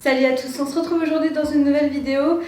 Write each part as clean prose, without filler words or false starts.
Salut à tous, on se retrouve aujourd'hui dans une nouvelle vidéo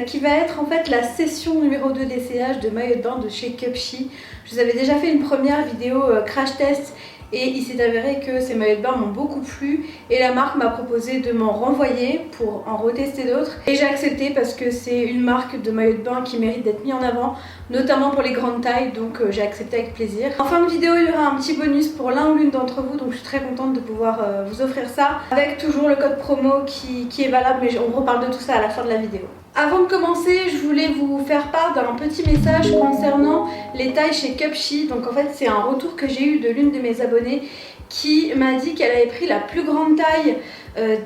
qui va être en fait la session numéro 2 d'essayage de maillot de bain de chez Cupshe. Je vous avais déjà fait une première vidéo crash test et il s'est avéré que ces maillots de bain m'ont beaucoup plu et la marque m'a proposé de m'en renvoyer pour en retester d'autres. Et j'ai accepté parce que c'est une marque de maillot de bain qui mérite d'être mis en avant, notamment pour les grandes tailles, donc j'ai accepté avec plaisir. En fin de vidéo, il y aura un petit bonus pour l'un ou l'une d'entre vous, donc je suis très contente de pouvoir vous offrir ça, avec toujours le code promo qui est valable, mais on reparle de tout ça à la fin de la vidéo. Avant de commencer, je voulais vous faire part d'un petit message concernant les tailles chez Cupshe. Donc en fait, c'est un retour que j'ai eu de l'une de mes abonnées qui m'a dit qu'elle avait pris la plus grande taille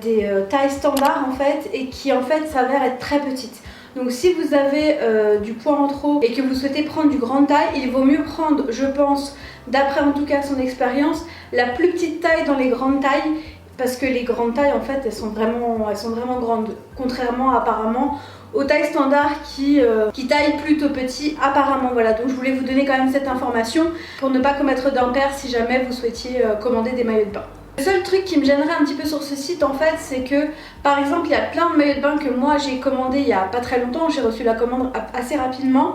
des tailles standards en fait, et qui en fait s'avère être très petite. Donc si vous avez du poids en trop et que vous souhaitez prendre du grande taille, il vaut mieux prendre, je pense, d'après en tout cas son expérience, la plus petite taille dans les grandes tailles. Parce que les grandes tailles en fait elles sont vraiment grandes, contrairement apparemment aux tailles standards qui taillent plutôt petit apparemment. Voilà, donc je voulais vous donner quand même cette information pour ne pas commettre d'impair si jamais vous souhaitiez commander des maillots de bain. Le seul truc qui me gênerait un petit peu sur ce site en fait, c'est que par exemple il y a plein de maillots de bain que moi j'ai commandé il y a pas très longtemps, j'ai reçu la commande assez rapidement.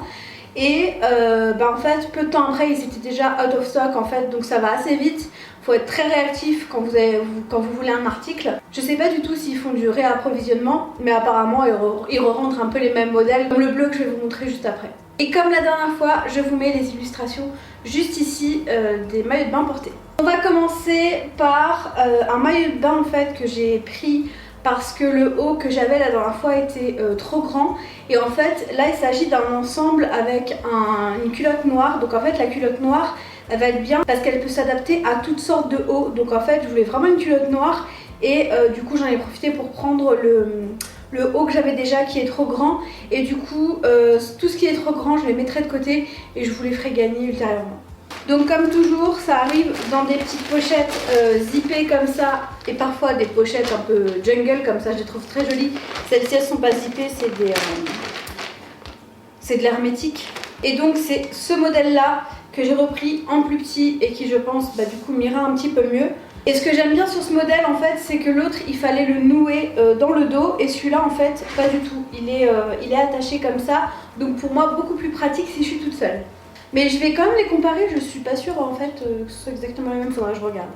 Et en fait peu de temps après ils étaient déjà out of stock en fait, donc ça va assez vite. Faut être très réactif quand vous voulez un article. Je sais pas du tout s'ils font du réapprovisionnement, mais apparemment ils re-rentrent un peu les mêmes modèles comme le bleu que je vais vous montrer juste après. Et comme la dernière fois, je vous mets les illustrations juste ici des maillots de bain portés. On va commencer par un maillot de bain en fait que j'ai pris parce que le haut que j'avais la dernière fois était trop grand. Et en fait là il s'agit d'un ensemble avec une culotte noire. Donc en fait la culotte noire elle va être bien parce qu'elle peut s'adapter à toutes sortes de hauts. Donc en fait je voulais vraiment une culotte noire et du coup j'en ai profité pour prendre le haut que j'avais déjà qui est trop grand. Et du coup tout ce qui est trop grand je les mettrai de côté et je vous les ferai gagner ultérieurement. Donc comme toujours ça arrive dans des petites pochettes zippées comme ça et parfois des pochettes un peu jungle comme ça, je les trouve très jolies. Celles-ci elles sont pas zippées, c'est de l'hermétique. Et donc c'est ce modèle là que j'ai repris en plus petit et qui je pense du coup m'ira un petit peu mieux. Et ce que j'aime bien sur ce modèle en fait, c'est que l'autre il fallait le nouer dans le dos et celui-là en fait pas du tout, il est attaché comme ça, donc pour moi beaucoup plus pratique si je suis toute seule. Mais je vais quand même les comparer, je suis pas sûre en fait que ce soit exactement les mêmes, faudra que je regarde.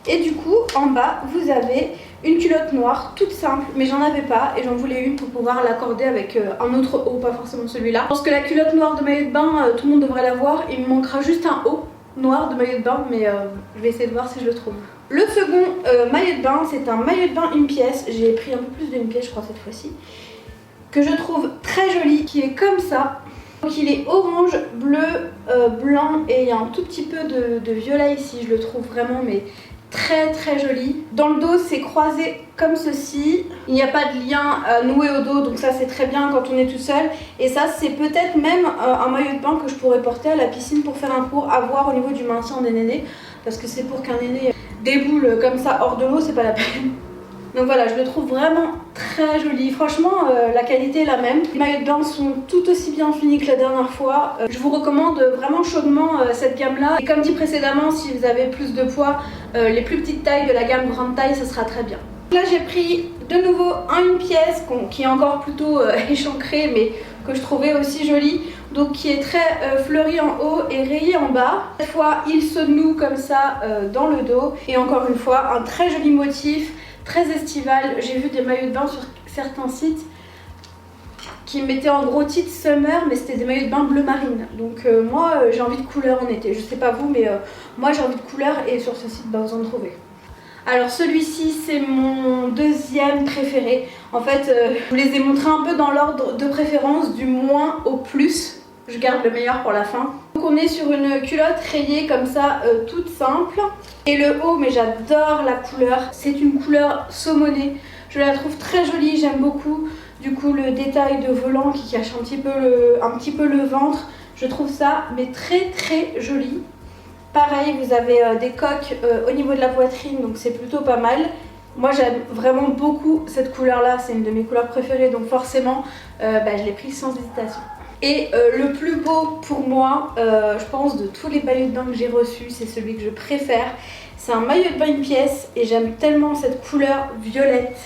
Et du coup en bas vous avez une culotte noire toute simple, mais j'en avais pas et j'en voulais une pour pouvoir l'accorder avec un autre haut, pas forcément celui-là. Je pense que la culotte noire de maillot de bain, tout le monde devrait l'avoir. Il me manquera juste un haut noir de maillot de bain, mais je vais essayer de voir si je le trouve. Le second maillot de bain, c'est un maillot de bain une pièce. J'ai pris un peu plus d'une pièce je crois cette fois-ci, que je trouve très joli, qui est comme ça. Donc il est orange, bleu, blanc et il y a un tout petit peu de violet ici, je le trouve vraiment mais très très joli. Dans le dos c'est croisé comme ceci, il n'y a pas de lien noué au dos, donc ça c'est très bien quand on est tout seul. Et ça c'est peut-être même un maillot de bain que je pourrais porter à la piscine pour faire un cours, à voir au niveau du maintien des nénés, parce que c'est pour qu'un néné déboule comme ça hors de l'eau, c'est pas la peine. Donc voilà, je le trouve vraiment très joli. Franchement, la qualité est la même. Les maillots de bain sont tout aussi bien finis que la dernière fois. Je vous recommande vraiment chaudement cette gamme-là. Et comme dit précédemment, si vous avez plus de poids, les plus petites tailles de la gamme grande taille, ça sera très bien. Là, j'ai pris de nouveau une pièce qui est encore plutôt échancrée, mais que je trouvais aussi jolie. Donc qui est très fleurie en haut et rayée en bas. Cette fois, il se noue comme ça dans le dos. Et encore une fois, un très joli motif. Très estival. J'ai vu des maillots de bain sur certains sites qui mettaient en gros titre summer, mais c'était des maillots de bain bleu marine. Donc moi j'ai envie de couleur en été. Je sais pas vous, mais moi j'ai envie de couleur et sur ce site vous en trouvez. Alors celui-ci c'est mon deuxième préféré. En fait je vous les ai montrés un peu dans l'ordre de préférence du moins au plus. Je garde le meilleur pour la fin. Donc on est sur une culotte rayée comme ça, toute simple. Et le haut, mais j'adore la couleur. C'est une couleur saumonée. Je la trouve très jolie, j'aime beaucoup. Du coup le détail de volant qui cache un petit peu le ventre. Je trouve ça mais très très joli. Pareil, vous avez des coques au niveau de la poitrine, donc c'est plutôt pas mal. Moi j'aime vraiment beaucoup cette couleur là, c'est une de mes couleurs préférées, donc forcément je l'ai prise sans hésitation. Et le plus beau pour moi, je pense, de tous les maillots de bain que j'ai reçus, c'est celui que je préfère. C'est un maillot de bain une pièce et j'aime tellement cette couleur violette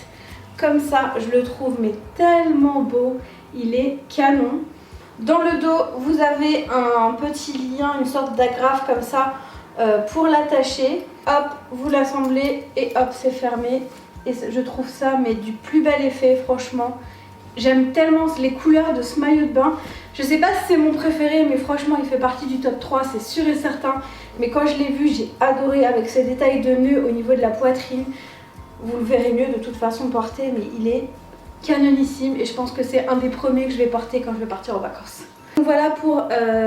comme ça, je le trouve mais tellement beau, il est canon. Dans le dos, vous avez un petit lien, une sorte d'agrafe comme ça pour l'attacher. Hop, vous l'assemblez et hop, c'est fermé. Et je trouve ça mais du plus bel effet, franchement. J'aime tellement les couleurs de ce maillot de bain. Je sais pas si c'est mon préféré, mais franchement, il fait partie du top 3, c'est sûr et certain. Mais quand je l'ai vu, j'ai adoré avec ces détails de nœuds au niveau de la poitrine. Vous le verrez mieux de toute façon porter, mais il est canonissime et je pense que c'est un des premiers que je vais porter quand je vais partir en vacances. Donc voilà pour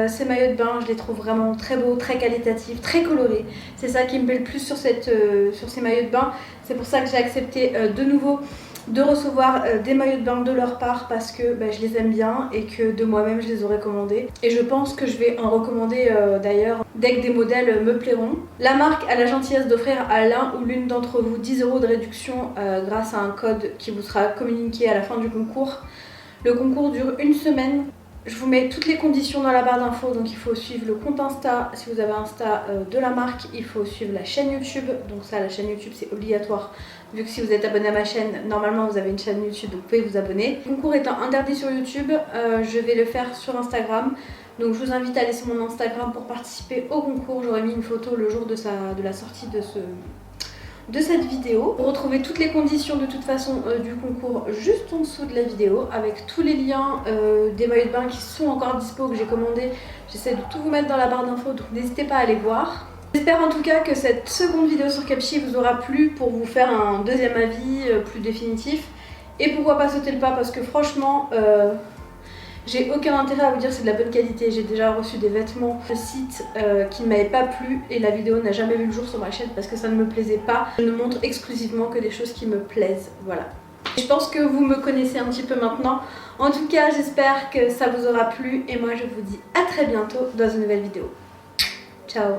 ces maillots de bain, je les trouve vraiment très beaux, très qualitatifs, très colorés. C'est ça qui me plaît le plus sur ces maillots de bain. C'est pour ça que j'ai accepté de nouveau de recevoir des maillots de bain de leur part parce que je les aime bien et que de moi-même je les aurais commandés. Et je pense que je vais en recommander d'ailleurs dès que des modèles me plairont. La marque a la gentillesse d'offrir à l'un ou l'une d'entre vous 10 € de réduction grâce à un code qui vous sera communiqué à la fin du concours. Le concours dure une semaine. Je vous mets toutes les conditions dans la barre d'infos, donc il faut suivre le compte Insta, si vous avez Insta de la marque, il faut suivre la chaîne YouTube, donc ça la chaîne YouTube c'est obligatoire, vu que si vous êtes abonné à ma chaîne, normalement vous avez une chaîne YouTube, donc vous pouvez vous abonner. Le concours étant interdit sur YouTube, je vais le faire sur Instagram, donc je vous invite à aller sur mon Instagram pour participer au concours. J'aurai mis une photo le jour de la sortie de cette vidéo. Vous retrouvez toutes les conditions de toute façon du concours juste en dessous de la vidéo avec tous les liens des maillots de bain qui sont encore dispo, que j'ai commandé. J'essaie de tout vous mettre dans la barre d'infos, donc n'hésitez pas à aller voir. J'espère en tout cas que cette seconde vidéo sur Capchi vous aura plu pour vous faire un deuxième avis plus définitif. Et pourquoi pas sauter le pas, parce que franchement j'ai aucun intérêt à vous dire c'est de la bonne qualité. J'ai déjà reçu des vêtements de site qui ne m'avaient pas plu et la vidéo n'a jamais vu le jour sur ma chaîne parce que ça ne me plaisait pas. Je ne montre exclusivement que des choses qui me plaisent, voilà. Je pense que vous me connaissez un petit peu maintenant. En tout cas, j'espère que ça vous aura plu et moi je vous dis à très bientôt dans une nouvelle vidéo. Ciao!